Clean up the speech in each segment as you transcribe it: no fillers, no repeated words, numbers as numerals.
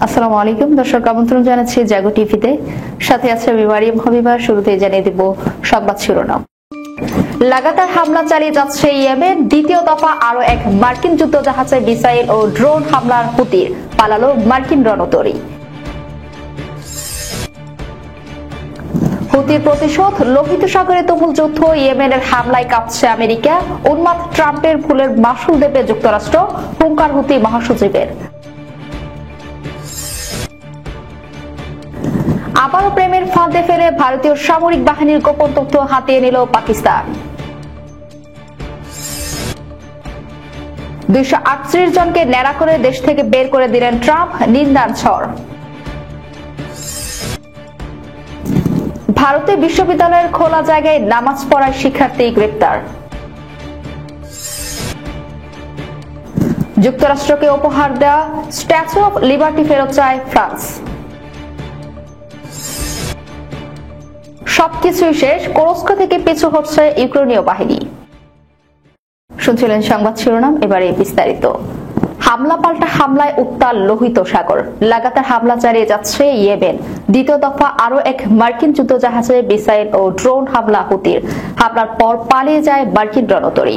আসসালামু আলাইকুম দর্শক, আমন্ত্রণ জানাচ্ছি জাগো টিভিতে। সাথে আছে আমি মারিয়াম হাবিবা। শুরুতেই জানিয়ে দিব সংবাদ শিরোনাম। লাগাতার হামলা চালিয়ে যাচ্ছে ইয়েমেন। দ্বিতীয় দফা আরো এক মার্কিন যুদ্ধজাহাজে মিসাইল ও ড্রোন হামলার হুতির, পালালো মার্কিন রণতরী। হুতির প্রতিশোধ, লোহিত সাগরে তুমুল যুদ্ধ, ইয়েমেনের হামলায় কাঁপছে আমেরিকা। উন্মাদ ট্রাম্পের ভুলের মাসুল দেবে যুক্তরাষ্ট্র, হুঙ্কার হুতি মহাসচিবের। আবারও প্রেমের ফাঁদে ফেলে ভারতীয় সামরিক বাহিনীর গোপন তথ্য হাতিয়ে নিল পাকিস্তান। 238 জনকে ন্যাড়া করে দেশ থেকে বের করে দিলেন ট্রাম্প, নিন্দার ঝড়। ভারতে বিশ্ববিদ্যালয়ের খোলা জায়গায় নামাজ পড়ায় শিক্ষার্থী গ্রেপ্তার। যুক্তরাষ্ট্রকে উপহার দেওয়া স্ট্যাচু অব লিবার্টি ফেরত চায় ফ্রান্স। সবকিছুই শেষ, কুরস্ক থেকে পিছু হচ্ছে ইউক্রেনীয় বাহিনী। শুনছিলেন সংবাদ শিরোনাম, এবারে বিস্তারিত। হামলা পাল্টা হামলায় উত্তাল লোহিত সাগর। লাগাতার হামলা চালিয়ে যাচ্ছে ইয়েমেন। দ্বিতীয় দফা আরো এক মার্কিন যুদ্ধজাহাজে মিসাইল ও ড্রোন হামলা হুতির। হামলার পর পালিয়ে যায় মার্কিন রণতরী।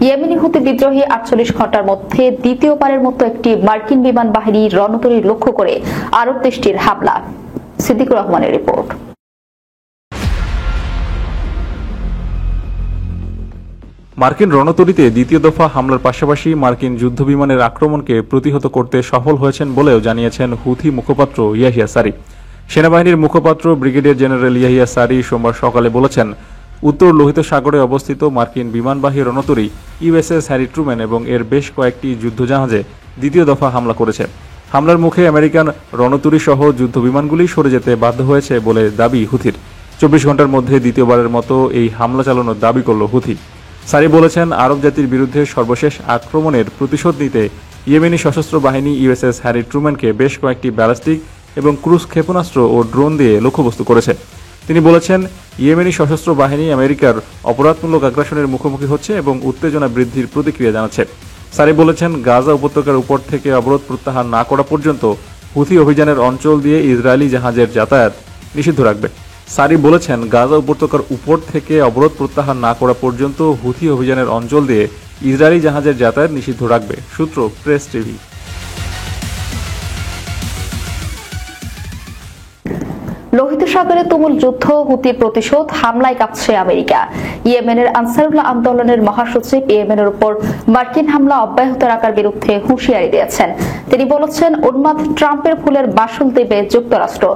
ইয়েমেনি হুতি বিদ্রোহী 48 ঘন্টার মধ্যে দ্বিতীয়বারের মতো একটি মার্কিন বিমান বাহিনী রণতরী লক্ষ্য করে আরব দেশটির হামলা। সিদ্দিকুর রহমানের রিপোর্ট। মার্কিন রণতরীতে দ্বিতীয় দফা হামলার পাশাপাশি মার্কিন যুদ্ধবিমানের আক্রমণকে প্রতিহত করতে সফল হয়েছেন বলেও জানিয়েছেন হুথি মুখপাত্র ইয়াহিয়া সারি। সেনাবাহিনীর মুখপাত্র ব্রিগেডিয়ার জেনারেল ইয়াহিয়া সারি সোমবার সকালে বলেছেন, উত্তর লোহিত সাগরে অবস্থিত মার্কিন বিমানবাহী রণতরী ইউএসএস হ্যারি ট্রুম্যান এবং এর বেশ কয়েকটি যুদ্ধজাহাজে দ্বিতীয় দফা হামলা করেছে। হামলার মুখে আমেরিকান রণতরী সহ যুদ্ধবিমানগুলি সরে যেতে বাধ্য হয়েছে বলে দাবি হুথির। 24 ঘন্টার মধ্যে দ্বিতীয়বারের মতো এই হামলা চালানোর দাবি করল হুথি। সারি বলেছেন, আরব জাতির বিরুদ্ধে সর্বশেষ আক্রমণের প্রতিশোধ নিতে ইয়েমেনি সশস্ত্র বাহিনী ইউএসএস হ্যারি ট্রুম্যানকে বেশ কয়েকটি ব্যালিস্টিক এবং ক্রুজ ক্ষেপণাস্ত্র ও ড্রোন দিয়ে লক্ষ্যবস্তু করেছে। তিনি বলেছেন, ইয়েমেনি সশস্ত্র বাহিনী আমেরিকার অপরাধমূলক আগ্রাসনের মুখোমুখি হচ্ছে এবং উত্তেজনা বৃদ্ধির প্রতিক্রিয়া জানাচ্ছে। সারি বলেছেন, গাজা উপত্যকার উপর থেকে অবরোধ প্রত্যাহার না করা পর্যন্ত হুথি অভিযানের অঞ্চল দিয়ে ইসরায়েলি জাহাজের যাতায়াত নিষিদ্ধ রাখবে। সারি বলেছেন, গাজা উপত্যকার উপর থেকে অবরোধ প্রত্যাহার না করা পর্যন্ত হুথি অভিযানের অঞ্চল দিয়ে ইসরায়েলি জাহাজের যাতায়াত নিষিদ্ধ রাখবে। সূত্র প্রেস টিভি। লোহিত সাগরে তুমুল যুদ্ধ, হুতির প্রতিশোধ, হামলায় কাঁপছে আমেরিকা। ইয়েমেনের আনসারুল্লাহ আন্দোলনের মহাসচিব ইয়েমেনের উপর মার্কিন হামলা অব্যাহত রাখার বিরুদ্ধে হুঁশিয়ারি দিয়েছেন। তিনি বলেছেন, উন্মাদ ট্রাম্পের ভুলের মাসুল দেবে যুক্তরাষ্ট্র।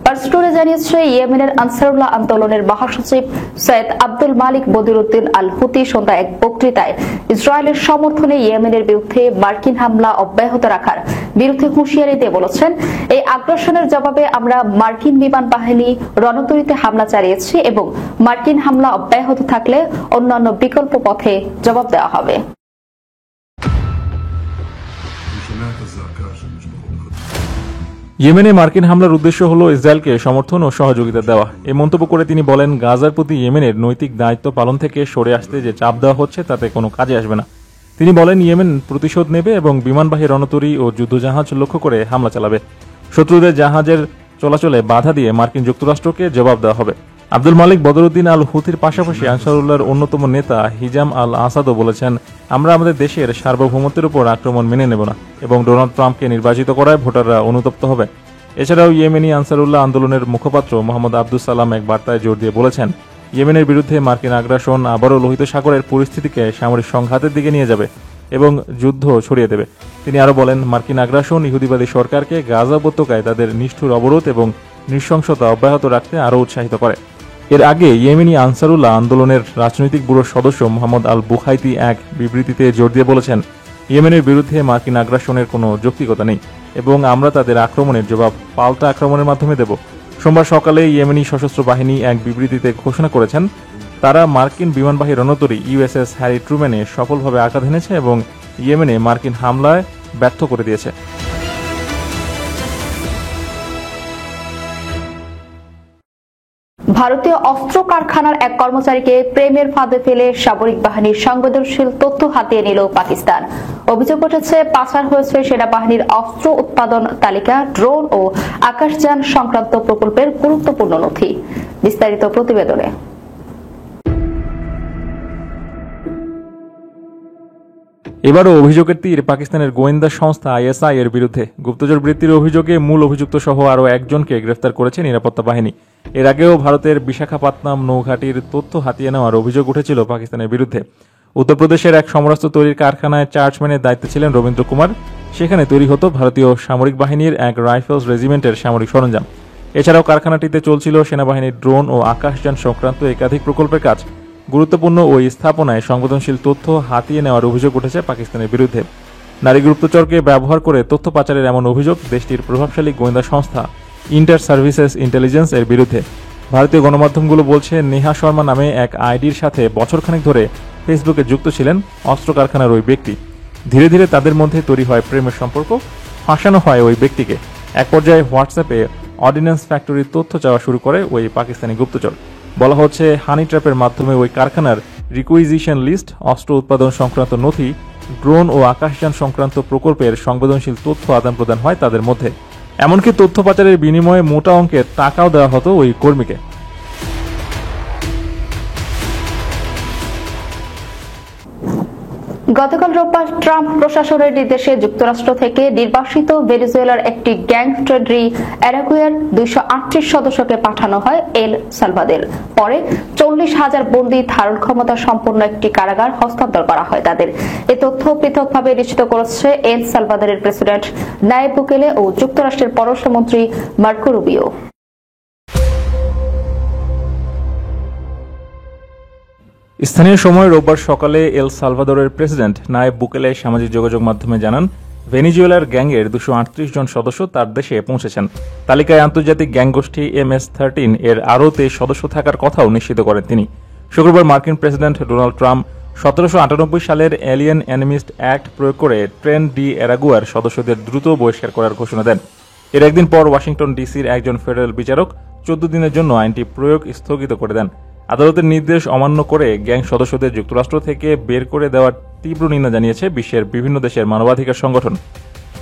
পার্সটুরে জানিয়েছে, ইয়েমেনের আনসারুল্লাহ আন্দোলনের মহাসচিব সৈয়দ আব্দুল মালিক বদিরউদ্দিন আল হুতি সন্ধ্যায় এক বক্তৃতায় ইসরায়েলের সমর্থনে ইয়েমেনের বিরুদ্ধে মার্কিন হামলা অব্যাহত রাখার বিরুদ্ধে হুঁশিয়ারি দিয়ে বলেছেন, এই আগ্রাসনের জবাবে আমরা মার্কিন বিমান বাহিনী রণতরীতে হামলা চালিয়েছি এবং মার্কিন হামলা অব্যাহত থাকলে অন্যান্য বিকল্প পথে জবাব দেওয়া হবে। ইয়েমেনে মার্কিন হামলার উদ্দেশ্য হল ইসরায়েলকে সমর্থন ও সহযোগিতা দেওয়া। এই মন্তব্য করে তিনি বলেন, গাজার প্রতি ইয়েমেনের নৈতিক দায়িত্ব পালন থেকে সরে আসতে যে চাপ দেওয়া হচ্ছে তাতে কোনো কাজে আসবে না। তিনি বলেন, ইয়েমেন প্রতিশোধ নেবে এবং বিমানবাহী রণতরী ও যুদ্ধজাহাজ লক্ষ্য করে হামলা চালাবে। শত্রুদের জাহাজের চলাচলে বাধা দিয়ে মার্কিন যুক্তরাষ্ট্রকে জবাব দেওয়া হবে। আব্দুল মালিক বদরউদ্দিন আল হুথির পাশাপাশি আনসারুল্লাহর অন্যতম নেতা হিজাম আল আসাদও বলেছেন, আমরা আমাদের দেশের সার্বভৌমত্বের উপর আক্রমণ মেনে নেব না এবং ডোনাল্ড ট্রাম্পকে নির্বাচিত করায় ভোটাররা অনুতপ্ত হবে। এছাড়াও ইয়েমেনি আনসারুল্লাহ আন্দোলনের মুখপাত্র মোহাম্মদ আব্দুস সালাম এক বার্তায় জোর দিয়ে বলেছেন, ইয়েমেনের বিরুদ্ধে মার্কিন আগ্রাসন আবারও লোহিত সাগরের পরিস্থিতিকে সামরিক সংঘাতের দিকে নিয়ে যাবে এবং যুদ্ধ ছড়িয়ে দেবে। তিনি আরও বলেন, মার্কিন আগ্রাসন ইহুদিবাদী সরকারকে গাজা উপত্যকায় তাদের নিষ্ঠুর অবরোধ এবং নৃশংসতা অব্যাহত রাখতে আরও উৎসাহিত করে। এর আগে ইয়েমেনি আনসারুল্লাহ আন্দোলনের রাজনৈতিক ব্যুরোর সদস্য মোহাম্মদ আল বুখাইতি এক বিবৃতিতে জোর দিয়ে বলেছেন, ইয়েমেনের বিরুদ্ধে মার্কিন আগ্রাসনের কোনো যৌক্তিকতা নেই এবং আমরা তাদের আক্রমণের জবাব পাল্টা আক্রমণের মাধ্যমে দেব। সোমবার সকালে ইয়েমেনি সশস্ত্র বাহিনী এক বিবৃতিতে ঘোষণা করেছেন, তারা মার্কিন বিমানবাহী রণতরী ইউএসএস হ্যারি ট্রুম্যানে সফলভাবে আঘাত হেনেছে এবং ইয়েমেনে মার্কিন হামলায় ব্যর্থ করে দিয়েছে। ভারতীয় অস্ত্র কারখানার এক কর্মচারীকে প্রেমের ফাঁদে ফেলে সামরিক বাহিনীর সংবেদনশীল তথ্য হাতিয়ে নিল পাকিস্তান। অভিযোগ উঠেছে পাচার হয়েছে সেনাবাহিনীর অস্ত্র উৎপাদন তালিকা, ড্রোন ও আকাশযান সংক্রান্ত প্রকল্পের গুরুত্বপূর্ণ নথি। বিস্তারিত প্রতিবেদনে। এবারও অভিযোগের তীর পাকিস্তানের গোয়েন্দা সংস্থা ISI এর বিরুদ্ধে। গুপ্তচর বৃত্তির অভিযোগে মূল অভিযুক্ত সহ আরও একজনকে গ্রেফতার করেছে নিরাপত্তা বাহিনী। এর আগেও ভারতের বিশাখাপত্তনম নৌঘাটির তথ্য হাতিয়ে নেওয়ার অভিযোগ উঠেছিল পাকিস্তানের বিরুদ্ধে। উত্তরপ্রদেশের এক সমরাস্ত্র তৈরির কারখানায় চার্জম্যানের দায়িত্বে ছিলেন রবীন্দ্র কুমার। সেখানে তৈরি হতো ভারতীয় সামরিক বাহিনীর এক রাইফেলস রেজিমেন্টের সামরিক সরঞ্জাম। এছাড়াও কারখানাটিতে চলছিল সেনাবাহিনীর ড্রোন ও আকাশযান সংক্রান্ত একাধিক প্রকল্পের কাজ। গুরুত্বপূর্ণ ওই স্থাপনায় সংবেদনশীল তথ্য হাতিয়ে নেওয়ার অভিযোগ উঠেছে পাকিস্তানের বিরুদ্ধে। নারী গুপ্তচরকে ব্যবহার করে তথ্য পাচারের এমন অভিযোগ দেশটির প্রভাবশালী গোয়েন্দা সংস্থা ইন্টার সার্ভিসেস ইন্টেলিজেন্স এর বিরুদ্ধে। ভারতীয় গণমাধ্যমগুলো বলছে, নেহা শর্মা নামে এক আইডির সাথে বছরখানেক ধরে ফেসবুকে যুক্ত ছিলেন অস্ত্র কারখানার ওই ব্যক্তি। ধীরে ধীরে তাদের মধ্যে তৈরি হয় প্রেমের সম্পর্ক, ফাঁসানো হয় ওই ব্যক্তিকে। এক পর্যায়ে হোয়াটসঅ্যাপে অর্ডিন্যান্স ফ্যাক্টরির তথ্য চাওয়া শুরু করে ওই পাকিস্তানি গুপ্তচর। বলা হচ্ছে, হানি ট্র্যাপের মাধ্যমে ওই কারখানার রিকুইজিশন লিস্ট, অস্ত্র উৎপাদন সংক্রান্ত নথি, ড্রোন ও আকাশযান সংক্রান্ত প্রকল্পের সংবেদনশীল তথ্য আদান প্রদান হয় তাদের মধ্যে। এমনকি তথ্য পাচারের বিনিময়ে মোটা অঙ্কের টাকাও দেওয়া হতো ওই কর্মীকে। গতকাল রোববার ট্রাম্প প্রশাসনের নির্দেশে যুক্তরাষ্ট্র থেকে নির্বাসিত ভেনেজুয়েলার একটি গ্যাং ট্রেডরি অ্যারাগুয়ার 238 সদস্যকে পাঠানো হয় এল সালভাদোর। পরে 40,000 বন্দী ধারণ ক্ষমতা সম্পন্ন একটি কারাগার হস্তান্তর করা হয় তাদের। এ তথ্য পৃথকভাবে নিশ্চিত করেছে এল সালভাদোরের প্রেসিডেন্ট নায়েব বুকেলে ও যুক্তরাষ্ট্রের পররাষ্ট্রমন্ত্রী মার্কো রুবিও। স্থানীয় সময় রোববার সকালে এল সালভাদোরের প্রেসিডেন্ট নায়েব বুকেলে সামাজিক যোগাযোগ মাধ্যমে জানান, ভেনেজুয়েলার গ্যাংয়ের 238 জন সদস্য তার দেশে পৌঁছেছেন। তালিকায় আন্তর্জাতিক গ্যাং গোষ্ঠী MS-13 এর আরও 23 সদস্য থাকার কথাও নিশ্চিত করেন তিনি। শুক্রবার মার্কিন প্রেসিডেন্ট ডোনাল্ড ট্রাম্প 1798 সালের এলিয়েন অ্যানিমিস্ট অ্যাক্ট প্রয়োগ করে ট্রেন ডি অ্যারাগুয়ার সদস্যদের দ্রুত বহিষ্কার করার ঘোষণা দেন। এর একদিন পর ওয়াশিংটন ডিসির একজন ফেডারেল বিচারক 14 দিনের জন্য আইনটি প্রয়োগ স্থগিত করে দেন। আদালতের নির্দেশ অমান্য করে গ্যাং সদস্যদের যুক্তরাষ্ট্র থেকে বের করে দেওয়ার তীব্র নিন্দা জানিয়েছে বিশ্বের বিভিন্ন দেশের মানবাধিকার সংগঠন।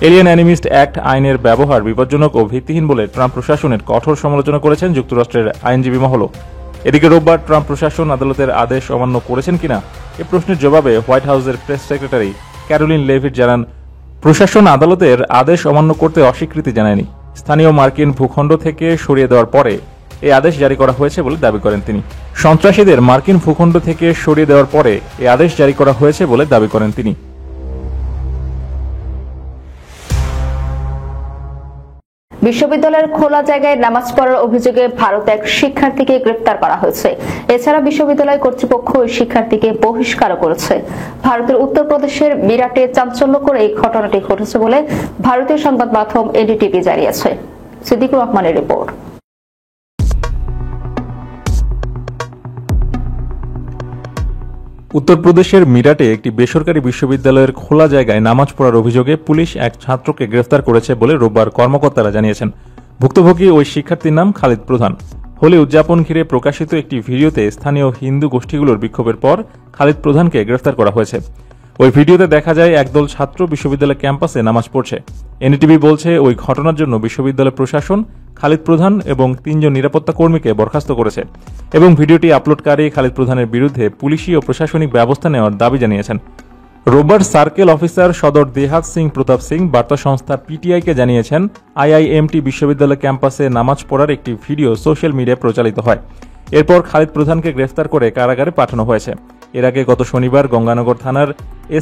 এলিয়েন অ্যানিমিস্ট অ্যাক্ট আইনের ব্যবহার বিপজ্জনক ও ভিত্তিহীন বলে ট্রাম্প প্রশাসনের কঠোর সমালোচনা করেছেন যুক্তরাষ্ট্রের আইনজীবী মহলও। এদিকে রোববার ট্রাম্প প্রশাসন আদালতের আদেশ অমান্য করেছেন কিনা এ প্রশ্নের জবাবে হোয়াইট হাউসের প্রেস সেক্রেটারি ক্যারোলিন লেভিট জানান, প্রশাসন আদালতের আদেশ অমান্য করতে অস্বীকৃতি জানায়নি। স্থানীয় মার্কিন ভূখণ্ড থেকে সরিয়ে দেওয়ার পরে এই আদেশ জারি করা হয়েছে বলে দাবি করেন তিনি। সন্ত্রাসীদের মার্কিন ভূখণ্ড থেকে সরিয়ে দেওয়ার পরে এই আদেশ জারি করা হয়েছে বলে দাবি করেন তিনি। বিশ্ববিদ্যালয়ের খোলা জায়গায় নামাজ পড়ার অভিযোগে ভারতে এক শিক্ষার্থীকে গ্রেফতার করা হয়েছে। এছাড়া বিশ্ববিদ্যালয় কর্তৃপক্ষ ওই শিক্ষার্থীকে বহিষ্কারও করেছে। ভারতের উত্তরপ্রদেশের মিরাটে চাঞ্চল্যকর এই ঘটনাটি ঘটেছে বলে ভারতীয় সংবাদ মাধ্যম NDTV জানিয়েছে। সিদ্দিকুর রহমানের রিপোর্ট। উত্তরপ্রদেশের মিরাটে একটি বেসরকারি বিশ্ববিদ্যালয়ের খোলা জায়গায় নামাজ পড়ার অভিযোগে পুলিশ এক ছাত্রকে গ্রেফতার করেছে বলে রোববার কর্মকর্তারা জানিয়েছেন। ভুক্তভোগী ওই শিক্ষার্থীর নাম খালিদ প্রধান। হোলি উদযাপন ঘিরে প্রকাশিত একটি ভিডিওতে স্থানীয় হিন্দু গোষ্ঠীগুলোর বিক্ষোভের পর খালিদ প্রধানকে গ্রেফতার করা হয়েছে। ওই ভিডিওতে দেখা যায় একদল ছাত্র বিশ্ববিদ্যালয় ক্যাম্পাসে নামাজ পড়ছে। NDTV বলছে, ওই ঘটনার জন্য বিশ্ববিদ্যালয় প্রশাসন খালিদ প্রধান এবং 3 জন নিরাপত্তা কর্মীকে বরখাস্ত করেছে এবং ভিডিওটি আপলোডকারী খালিদ প্রধানের বিরুদ্ধে পুলিশি ও প্রশাসনিক ব্যবস্থা নেওয়ার দাবি জানিয়েছেন। রোববার সার্কেল অফিসার সদর দেহাত সিং প্রতাপ সিং বার্তা সংস্থা PTI-কে জানিয়েছেন, IIMT বিশ্ববিদ্যালয় ক্যাম্পাসে নামাজ পড়ার একটি ভিডিও সোশ্যাল মিডিয়ায় প্রচারিত হয়। এরপর খালিদ প্রধানকে গ্রেফতার করে কারাগারে পাঠানো হয়েছে। এর আগে গত শনিবার গঙ্গানগর থানার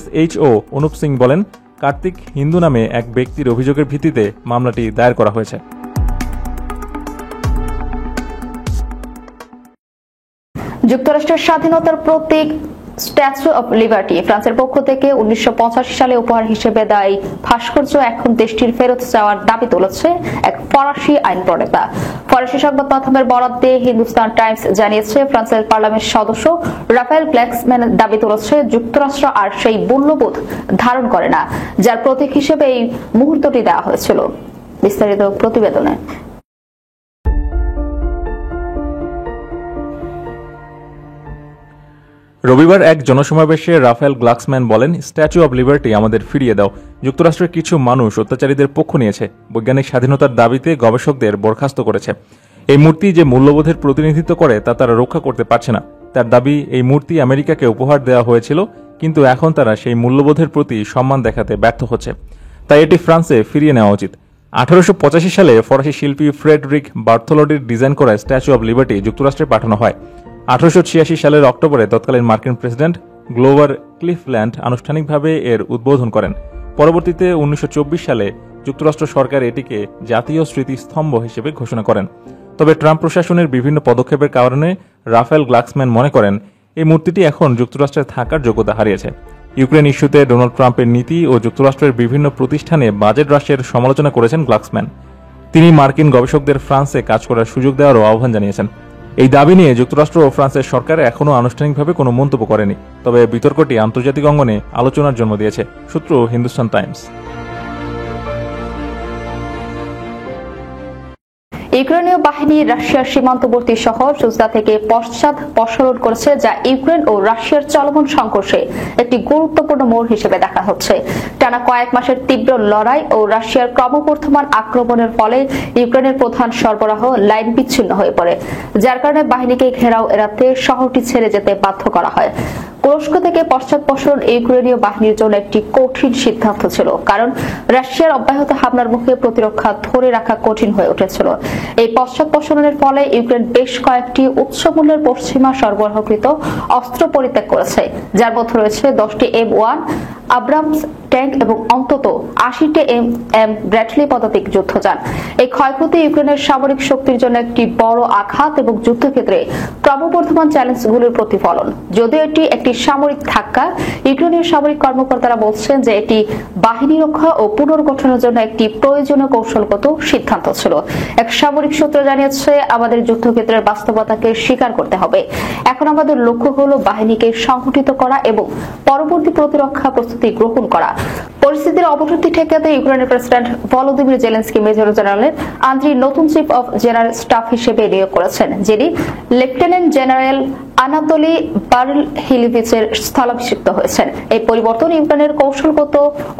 SHO অনুপ সিং বলেন, কার্তিক হিন্দু নামে এক ব্যক্তির অভিযোগের ভিত্তিতে মামলাটি দায়ের করা হয়েছে। যুক্তরাষ্ট্রের স্বাধীনতার প্রতীক স্ট্যাচু অব লিবার্টি ফ্রান্সের পক্ষ থেকে 1985 সালে উপহার হিসেবে দেয় ভাস্কর্য এখন দেশটির ফেরত যাওয়ার দাবি তুলেছে এক ফরাসি আইন প্রণেতা। ফরাসি সংবাদ মাধ্যমের বরাত দিয়ে হিন্দুস্তান টাইমস জানিয়েছে, ফ্রান্সের পার্লামেন্ট সদস্য রাফায়েল গ্ল্যাক্সম্যান দাবি তুলেছে, যুক্তরাষ্ট্র আর সেই মূল্যবোধ ধারণ করে না যার প্রতীক হিসেবে এই মুহূর্তটি দেওয়া হয়েছিল। বিস্তারিত প্রতিবেদনে। রবিবার এক জনসমাবেশে রাফায়েল গ্লাক্সম্যান বলেন, স্ট্যাচু অব লিবার্টি আমাদের ফিরিয়ে দাও। যুক্তরাষ্ট্রের কিছু মানুষ অত্যাচারীদের পক্ষ নিয়েছে, বৈজ্ঞানিক স্বাধীনতার দাবিতে গবেষকদের বরখাস্ত করেছে। এই মূর্তি যে মূল্যবোধের প্রতিনিধিত্ব করে তা তারা রক্ষা করতে পারছে না। তার দাবি, এই মূর্তি আমেরিকাকে উপহার দেওয়া হয়েছিল, কিন্তু এখন তারা সেই মূল্যবোধের প্রতি সম্মান দেখাতে ব্যর্থ হচ্ছে। তাই এটি ফ্রান্সে ফিরিয়ে নেওয়া উচিত। 1885 সালে ফরাসি শিল্পী ফ্রেডরিক বার্থোলোডির ডিজাইন করা স্ট্যাচু অব লিবার্টি যুক্তরাষ্ট্রে পাঠানো হয়। 1886 সালের অক্টোবরে তৎকালীন মার্কিন প্রেসিডেন্ট গ্লোভার ক্লিফল্যান্ড আনুষ্ঠানিকভাবে এর উদ্বোধন করেন। পরবর্তীতে 1924 সালে যুক্তরাষ্ট্র সরকার এটিকে জাতীয় স্মৃতিস্তম্ভ হিসেবে ঘোষণা করেন। তবে ট্রাম্প প্রশাসনের বিভিন্ন পদক্ষেপের কারণে রাফায়েল গ্লাক্সম্যান মনে করেন, এই মূর্তিটি এখন যুক্তরাষ্ট্রে থাকার যোগ্যতা হারিয়েছে। ইউক্রেন ইস্যুতে ডোনাল্ড ট্রাম্পের নীতি ও যুক্তরাষ্ট্রের বিভিন্ন প্রতিষ্ঠানে বাজেট হ্রাসের সমালোচনা করেছেন গ্লাক্সম্যান। তিনি মার্কিন গবেষকদের ফ্রান্সে কাজ করার সুযোগ দেওয়ারও আহ্বান জানিয়েছেন। এই দাবি নিয়ে যুক্তরাষ্ট্র ও ফ্রান্সের সরকার এখনও আনুষ্ঠানিকভাবে কোনো মন্তব্য করেনি, তবে বিতর্কটি আন্তর্জাতিক অঙ্গনে আলোচনার জন্ম দিয়েছে। সূত্র হিন্দুস্তান টাইমস। ইউক্রেনীয় বাহিনী রাশিয়ার সীমান্তবর্তী শহর সুজদা থেকে পশ্চাদপসরণ করেছে, যা ইউক্রেন ও রাশিয়ার চলমান সংঘর্ষে একটি গুরুত্বপূর্ণ মোড় হিসেবে দেখা হচ্ছে। টানা কয়েক মাসের তীব্র লড়াই ও রাশিয়ার ক্রমবর্ধমান আক্রমণের ফলে ইউক্রেনের প্রধান সরবরাহ লাইন বিচ্ছিন্ন হয়ে পড়ে, যার কারণে বাহিনীকে ঘেরাও এড়াতে শহরটি ছেড়ে যেতে বাধ্য করা হয়। তুরস্ক থেকে পশ্চাদপসরণ ইউক্রেনীয় বাহিনীর জন্য একটি কঠিন সিদ্ধান্ত ছিল, কারণ রাশিয়ার অব্যাহত হামলার মুখে প্রতিরক্ষা ধরে রাখা কঠিন হয়ে উঠেছিল। এই পশ্চাদপসরণের ফলে ইউক্রেন বেশ কয়েকটি উচ্চ মূল্যের পশ্চিমা সরবরাহকৃত অস্ত্র পরিত্যাগ করেছে, যার মধ্যে রয়েছে 10টি M1 আব্রামস ট্যাঙ্ক এবং অন্তত 80টি MM ব্র্যাডলি পদাতিক যুদ্ধযান। এই ক্ষয়ক্ষতি ইউক্রেনের সামরিক শক্তির জন্য একটি বড় আঘাত এবং যুদ্ধক্ষেত্রে ক্রমবর্ধমান চ্যালেঞ্জগুলোর প্রতিফলন। যদিও এটি একটি সামরিক ধাক্কা, ইউক্রেনীয় সামরিক কর্মকর্তারা বলছেন যে এটি বাহিনী রক্ষা ও পুনর্গঠনের জন্য একটি প্রয়োজনীয় কৌশলগত সিদ্ধান্ত ছিল। এক সামরিক সূত্র জানিয়েছে, আমাদের যুদ্ধক্ষেত্রের বাস্তবতাকে স্বীকার করতে হবে। এখন আমাদের লক্ষ্য হলো বাহিনীকে সংগঠিত করা এবং পরবর্তী প্রতিরক্ষা প্রস্তুতি গ্রহণ করা। পরিস্থিতির অবনতি ঠেকাতে ইউক্রেনের president Volodymyr Zelensky major general Andriy নতুন চিফ অফ জেনারেল স্টাফ হিসেবে নিয়োগ করেছেন, যিনি লেফটেন্যান্ট জেনারেল আনাতোলি বারলহিলিভিচের স্থলাভিষিক্ত হয়েছেন। এই পরিবর্তন ইউক্রেনের কৌশলগত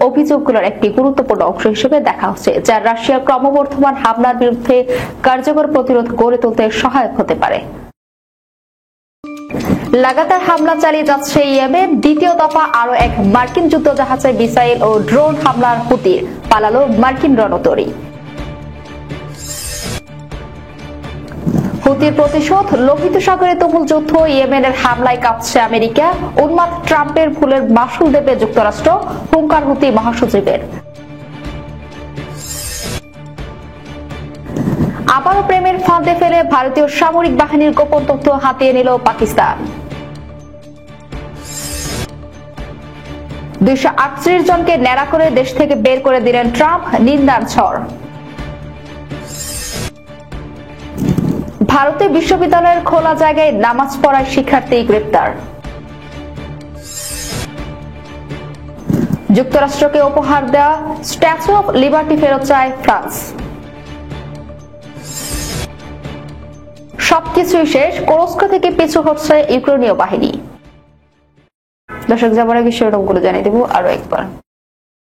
অভিযোগগুলোর একটি গুরুত্বপূর্ণ অংশ হিসেবে দেখা হচ্ছে, যা রাশিয়ার ক্রমবর্ধমান হামলার বিরুদ্ধে কার্যকর প্রতিরোধ গড়ে তুলতে সহায়ক হতে পারে। লাগাতার হামলা চালিয়ে যাচ্ছে ইয়েমেন। দ্বিতীয় দফা আরো এক মার্কিন যুদ্ধজাহাজে মিসাইল ও ড্রোন হামলার হুতির, পালালো মার্কিন রণতরী। হুতির প্রতিশোধ, লোহিত সাগরে তুমুল যুদ্ধ, ইয়েমেনের হামলায় কাঁপছে আমেরিকা, উন্মাদ ট্রাম্পের ভুলের মাসুল দেবে যুক্তরাষ্ট্র, হুঙ্কার হুতি মহাসচিবের। আবারও প্রেমের ফাঁদে ফেলে ভারতীয় সামরিক বাহিনীর গোপন তথ্য হাতিয়ে নিল পাকিস্তান। 238 জনকে ন্যাড়া করে দেশ থেকে বের করে দিলেন ট্রাম্প, নিন্দার ঝড়। ভারতে বিশ্ববিদ্যালয়ের খোলা জায়গায় নামাজ পড়ায় শিক্ষার্থী গ্রেপ্তার। যুক্তরাষ্ট্রকে উপহার দেওয়া স্ট্যাচু অব লিবার্টি ফেরত চায় ফ্রান্স। সবকিছুই শেষ, তুরস্ক থেকে পিছু হটছে ইউক্রেনীয় বাহিনী। দর্শক, যাবার আগে শিরোনামগুলো জানিয়ে দেব আরো একবার।